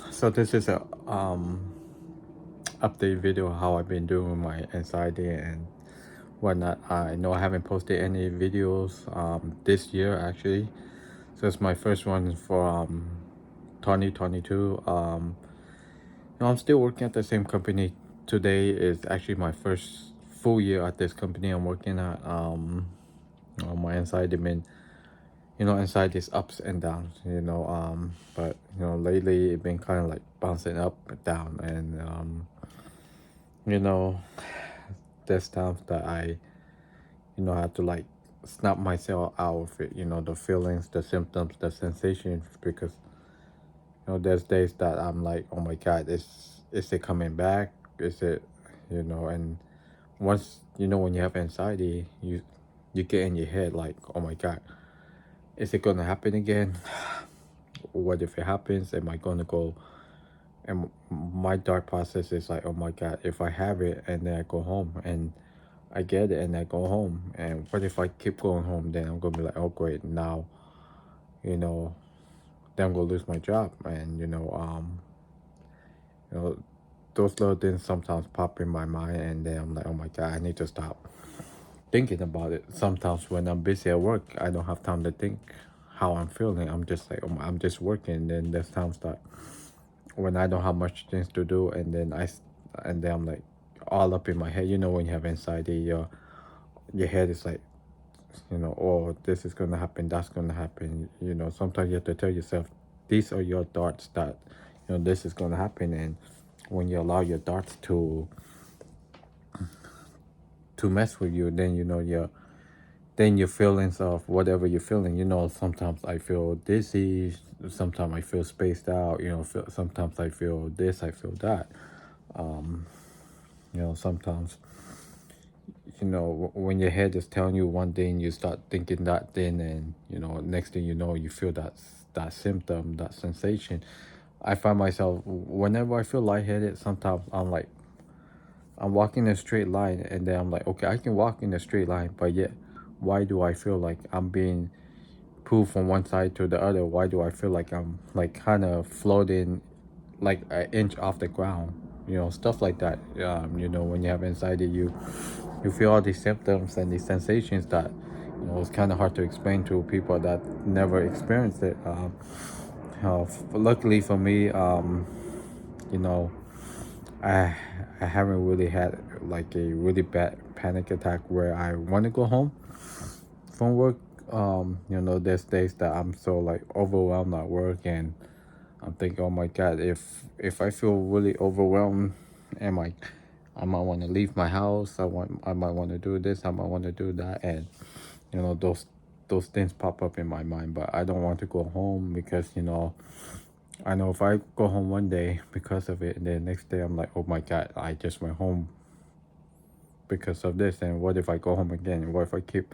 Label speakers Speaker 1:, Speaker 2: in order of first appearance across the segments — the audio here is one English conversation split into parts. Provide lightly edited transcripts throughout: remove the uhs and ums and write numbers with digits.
Speaker 1: So this is a update video how I've been doing with my anxiety and whatnot. I know I haven't posted any videos this year actually. So it's my first one for 2022. I'm still working at the same company. Today is actually my first full year at this company I'm working at. My anxiety been inside these ups and downs, but lately it been kind of like bouncing up and down, and you know there's times that I have to like snap myself out of it, the feelings, the symptoms, the sensations, because there's days that I'm like, oh my god, is it coming back, is it, and once when you have anxiety, you get in your head like, oh my god, is it gonna happen again? What if it happens? Am I gonna go? And my dark process is like, oh my god, if I have it and then I go home and I get it and I go home, and what if I keep going home? Then I'm gonna be like, oh great, now, you know, then I'm gonna lose my job, and you know, those little things sometimes pop in my mind, and then I'm like, oh my god, I need to stop thinking about it. Sometimes when I'm busy at work, I don't have time to think how I'm feeling. I'm just like, I'm just working. And then there's times that when I don't have much things to do, and then and then I'm like all up in my head. When you have anxiety, your head is like, oh, this is gonna happen, that's gonna happen. Sometimes you have to tell yourself, these are your thoughts that, this is gonna happen. And when you allow your thoughts to mess with you, then your feelings of whatever you're feeling. Sometimes I feel dizzy, sometimes I feel spaced out. Sometimes I feel this, I feel that. Sometimes when your head is telling you one thing, you start thinking that thing, and next thing you know, you feel that symptom, that sensation. I find myself, whenever I feel lightheaded, sometimes I'm walking a straight line, and then I'm like, okay, I can walk in a straight line, but yet why do I feel like I'm being pulled from one side to the other? Why do I feel like I'm like kind of floating like an inch off the ground? Stuff like that. When you have anxiety, you feel all these symptoms and these sensations that it's kind of hard to explain to people that never experienced it. Luckily for me, you know, I I haven't really had like a really bad panic attack where I want to go home from work. There's days that I'm so like overwhelmed at work, and I'm thinking, oh my god, if I feel really overwhelmed, am I might want to leave my house. I might want to do this. I might want to do that, and those things pop up in my mind. But I don't want to go home because I know if I go home one day because of it, and then next day I'm like, oh my god, I just went home because of this. And what if I go home again? What if I keep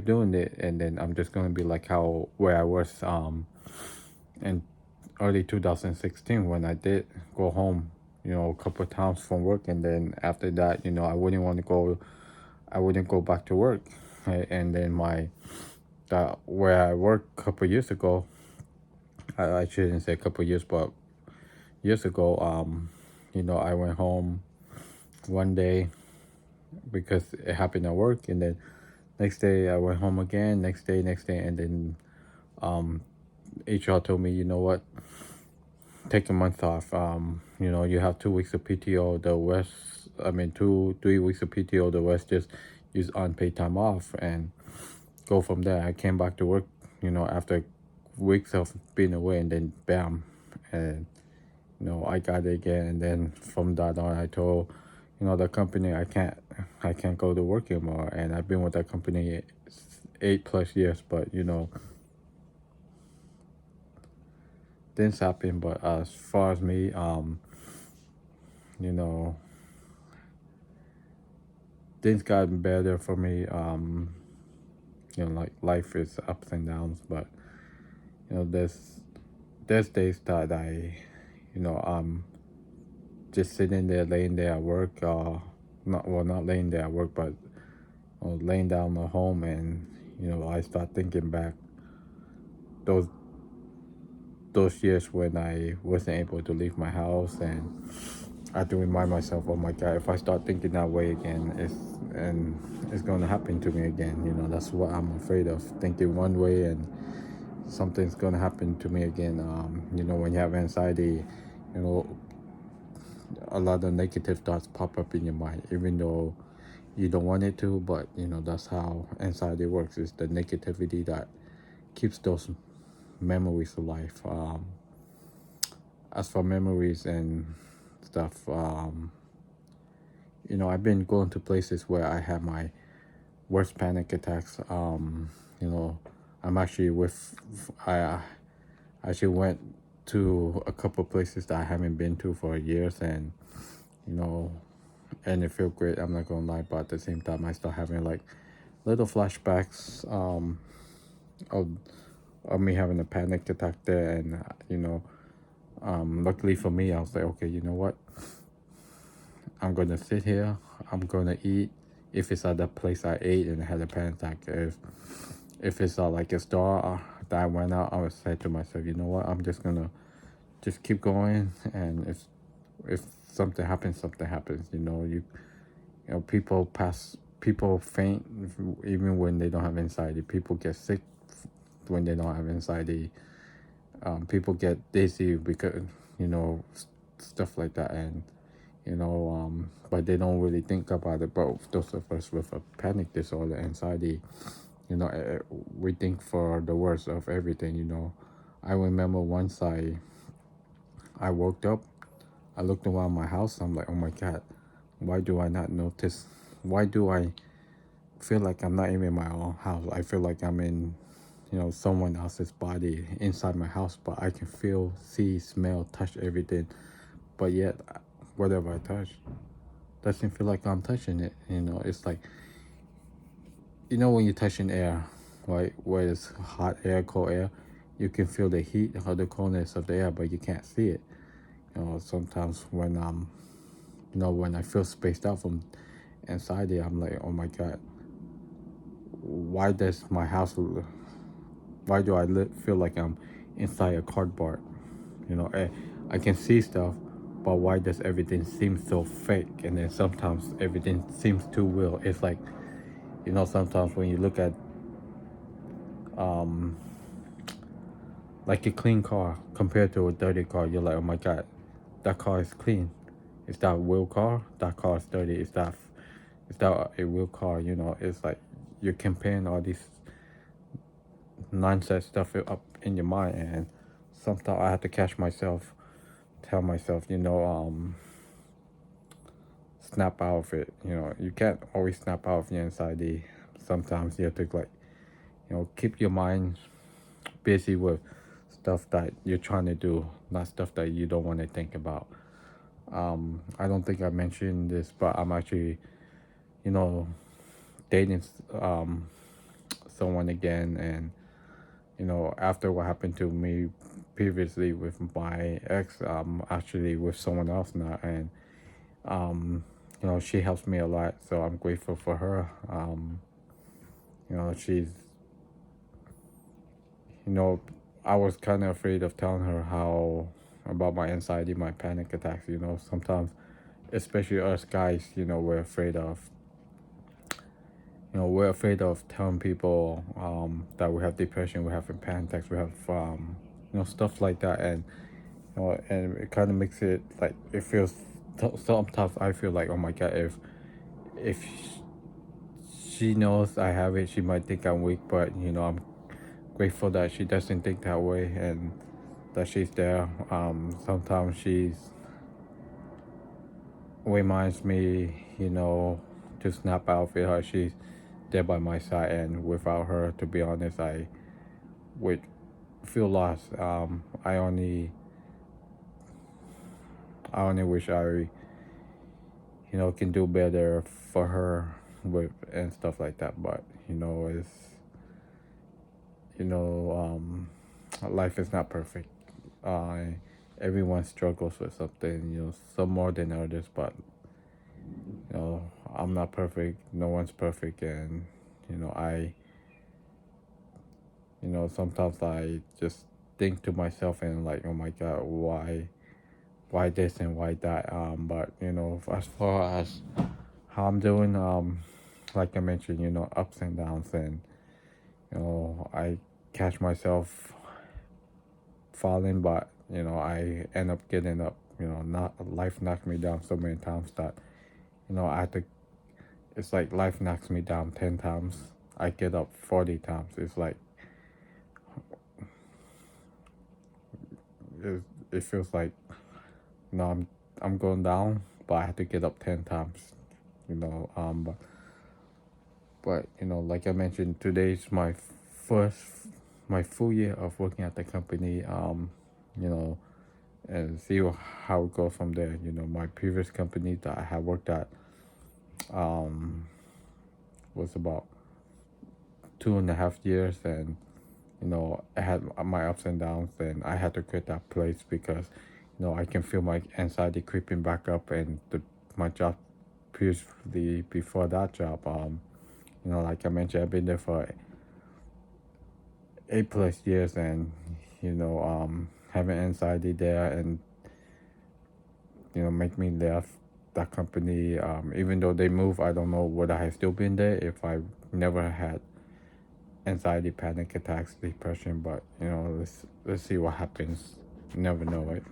Speaker 1: doing it, and then I'm just gonna be like how where I was in early 2016 when I did go home, a couple of times from work, and then after that, I wouldn't go back to work, right? And then that where I worked a couple of years ago, I shouldn't say a couple of years, but years ago, I went home one day because it happened at work, and then next day I went home again, next day, and then HR told me, you know what, take a month off. You have 2 weeks of PTO. The rest, I mean, 3 weeks of PTO. The rest just use unpaid time off and go from there. I came back to work, after weeks of being away, and then bam, and I got it again. And then from that on, I told, the company I can't go to work anymore. And I've been with that company 8+ years, but things happen. But as far as me, you know, things gotten better for me. Like life is ups and downs, but there's days that I'm just sitting there, laying there at work, not laying there at work, but laying down at home, and I start thinking back those those years when I wasn't able to leave my house, and I had to remind myself, oh my God, if I start thinking that way again, it's going to happen to me again. That's what I'm afraid of, thinking one way and something's going to happen to me again. When you have anxiety, you know, a lot of negative thoughts pop up in your mind, even though you don't want it to, but that's how anxiety works. Is the negativity that keeps those memories alive. As for memories and stuff, I've been going to places where I have my worst panic attacks. You know, I'm actually with I actually went to a couple places that I haven't been to for years, and you know, and it felt great. I'm not gonna lie, but at the same time, I start having like little flashbacks of me having a panic attack there, and luckily for me, I was like, okay, you know what? I'm gonna sit here. I'm gonna eat. If it's at the place I ate and I had a panic attack, if it's like a store that I went out, I would say to myself, you know what? I'm just gonna just keep going, and if something happens, something happens. People faint even when they don't have anxiety. People get sick when they don't have anxiety. People get dizzy because you know stuff like that, and but they don't really think about it. But those of us with a panic disorder, anxiety, we think for the worst of everything. I remember once I woke up, I looked around my house. I'm like, oh my God, why do I not notice? Why do I feel like I'm not even in my own house? I feel like I'm in, someone else's body inside my house, but I can feel, see, smell, touch everything. But yet, whatever I touch doesn't feel like I'm touching it. It's like, when you're touching air, right, where it's hot air, cold air, you can feel the heat or the coldness of the air, but you can't see it. Sometimes when I feel spaced out from anxiety, I'm like, oh my God, why does my house, why do I feel like I'm inside a cardboard? I can see stuff, but why does everything seem so fake? And then sometimes everything seems too real. It's like, sometimes when you look at um, like a clean car compared to a dirty car, you're like, oh my God, that car is clean. Is that a real car? That car is dirty. Is that a real car? It's like you're comparing all these nonsense stuff up in your mind, and sometimes I have to catch myself, tell myself, snap out of it. You can't always snap out of your anxiety. Sometimes you have to like, keep your mind busy with stuff that you're trying to do, not stuff that you don't want to think about. I don't think I mentioned this, but I'm actually, you know, dating someone again, and after what happened to me previously with my ex, I'm actually with someone else now, and she helps me a lot, so I'm grateful for her. She's, you know, I was kind of afraid of telling her how about my anxiety, my panic attacks. Sometimes, especially us guys, we're afraid of telling people that we have depression, we have panic attacks, we have stuff like that, and it kind of makes it like it feels. Sometimes I feel like, oh my God, if she knows I have it, she might think I'm weak, but I'm grateful that she doesn't think that way, and that she's there. Sometimes she's reminds me, to snap out of it. She's there by my side, and without her, to be honest, I would feel lost. I only wish I, can do better for her with and stuff like that. But it's life is not perfect. Uh, Everyone struggles with something. Some more than others, but I'm not perfect. No one's perfect, and I sometimes I just think to myself and like, oh my god, why this and why that. But as far as how I'm doing, like I mentioned, ups and downs, and I catch myself falling, but I end up getting up. Not life knocked me down so many times that I had to. It's like life knocks me down 10 times. I get up 40 times. It's like it feels like I'm going down, but I had to get up 10 times. But like I mentioned, today's first my full year of working at the company. You know, and see how it goes from there. My previous company that I had worked at um, was about 2.5 years, and I had my ups and downs, and I had to quit that place because I can feel my anxiety creeping back up, and my job previously before that job, like I mentioned, I've been there for 8+ years, and having anxiety there, and make me left that company. Even though they moved, I don't know would I have still been there if I never had anxiety, panic attacks, depression. But let's see what happens. You never know, right?